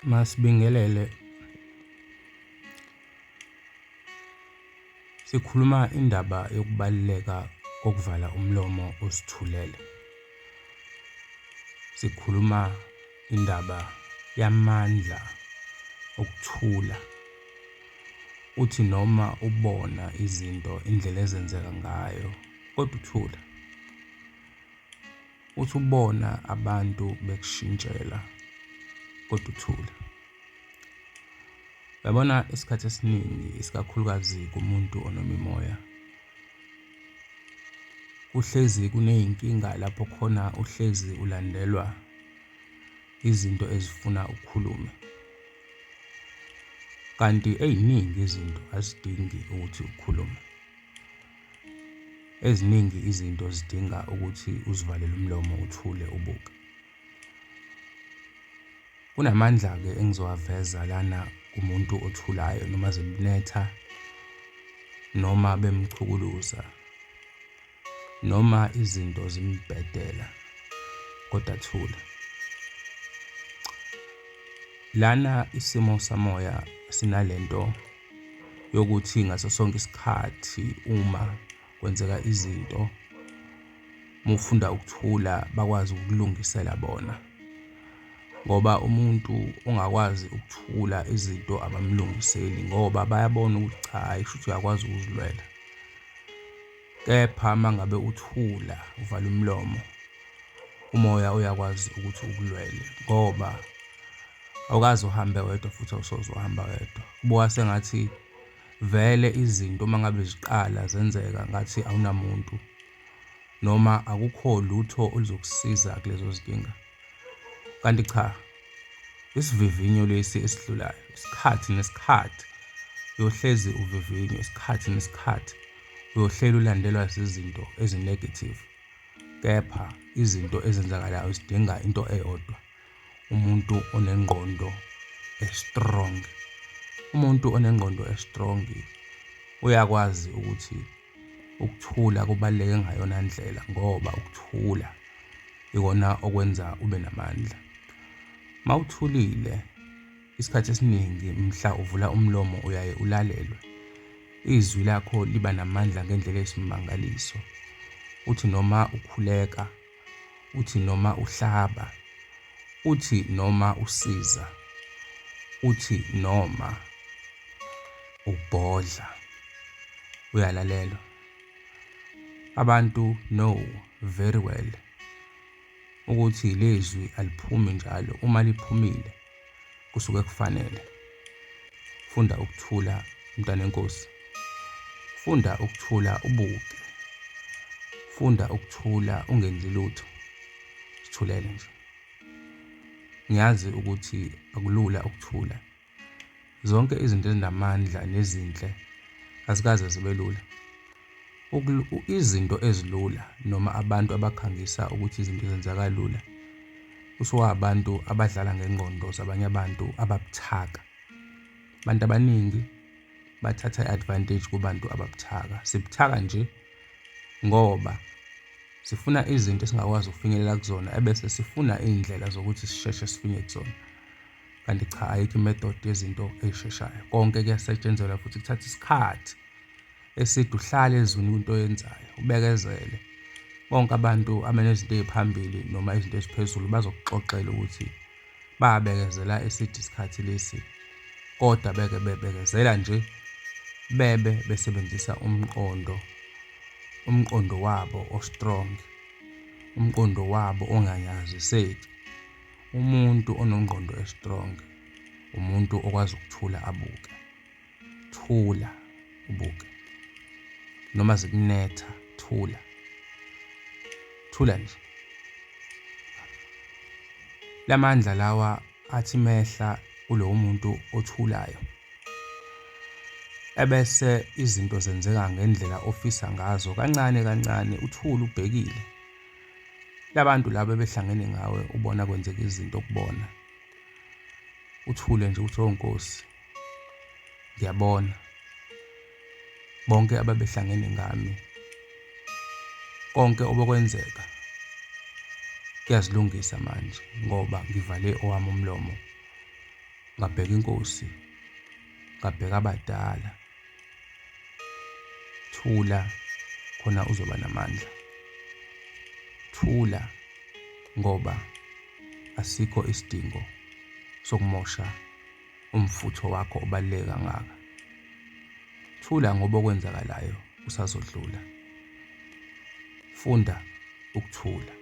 Masibingelele, sikhuluma indaba yokubaluleka kokuvala umlomo osithulele. Sikhuluma indaba yamandla okuthula. Uthi noma ubona izinto indlela ezenzeka ngayo, kodwa uthula. Uthi ubona abantu bekushintshela, kodwa uthula. Uyabona isikhathi esiningi, isikakhulukazi kumuntu onomimoya, uhlezi kuney'nkinga lapho khona uhlezi ulandelwa izinto ezifuna ukukhulume. Kanti ey'ningi izinto azidingi ukuthi ukhulume. Eziningi izinto zidinga ukuthi uzivalele umlomo uthule ubuke. Kunamandla-ke engizowaveza lana kumuntu othulayo noma zimnetha, noma bemchukuluza, noma izinto zimbhedela, kodwa thula. Lana isimo samoya sinalento yokuthi ngaso sonke isikhathi uma kwenzeka izinto, mufunda ukuthula bakwazi ukulungisela bona. Ngoba umuntu ongakwazi ukuthula izinto abamlungiseli ngoba bayabona ukuthi cha, ayisho ukuthi uyakwazi ukuzilwela. Kepha mangabe uthula, uvala umlomo, umoya uyakwazi ukuthi ukulwele ngoba awukaze uhambe wedwa futhi awusoze uhamba wedwa. Kubuka sengathi vele izinto mangabe ziqala zenzeka ngathi awunamuntu noma akukho lutho oluzokusiza kulezo zinkinga. Kanti cha, isivivinyo lesi esidlulayo, isikhathi nesikhathi uyohlezi uvivinywa, isikhathi nesikhathi uyohlela ulandelwa zizinto ezi-negative. Kepha izinto ezenzakalayo zidinga into eyodwa, umuntu onengqondo e-strong. Umuntu onengqondo e-strong uyakwazi ukuthi ukuthula kubaluleke ngayona ndlela ngoba ukuthula ikona okwenza ube namandla. Mawuthulile isikhathi esiningi mhla uvula umlomo uyaye ulalelwe. Izwi lakho liba namandla ngendlela esimangaliso. Uthi noma ukhuleka, uthi noma uhlaba, uthi noma usiza, uthi noma ubhodla, uyalalelwa. Abantu know very well ukuthi lezwi aliphumi njalo. Uma liphumile kusuke kufanele. Funda ukuthula mntwana enkosi. Funda ukuthula ubuke. Funda ukuthula ungenzi lutho. Sithulele nje. Ngiyazi ukuthi akulula ukuthula. Zonke izinto ezinamandla nezinhle azikaze zibe lula. Izinto ezilula noma abantu abakhangisa ukuthi izinto zenzeka lula, abantu abadlala ngengqondo zabanye abantu ababuthaka. Abantu abaningi bathatha i-advantage kubantu ababuthaka. Sibuthaka nje ngoba sifuna izinto esingakwazi ukufinyelela kuzona ebese sifuna iy'ndlela zokuthi sisheshe sifinye kuzona. Kanti cha, ayikho imethod yezinto ey'sheshayo. Konke kuyasetshenzelwa futhi kuthatha isikhathi eside uhlale ezweni into oyenzayo, ubekezele. Bonke abantu abanezinto ey'phambili noma izinto eziphezulu bazokuxoxela ukuthi babekezela eside isikhathi lesi, kodwa beke bebekezela nje, bebe besebenzisa umqondo wabo o-strong, umqondo wabo onganyaziseki. Umuntu onengqondo e-strong umuntu okwazi ukuthula abuke. Thula ubuke. Noma zikunetha, thula. Thula nje. Lamandla lawa athi mehla kulowo muntu othulayo, ebese izinto zenzeka ngendlela ofisa ngazo kancane kancane, uthule ubhekile. Labantu laba behlangene ngawe ubona kwenzeka izinto kubona. Uthule nje uthi oh Nkosi, ngiyabona. Bonke ababehlangene ngami, konke obekwenzeka kuyazilungisa manje ngoba ngivale owami umlomo ngabheka inkosi, ngabheka abadala. Thula khona uzoba namandla. Thula ngoba asikho isidingo sokumosha umfutho wakho obaluleke kangaka. Thula ngoba okwenzakalayo kusazodlula. Funda ukuthula.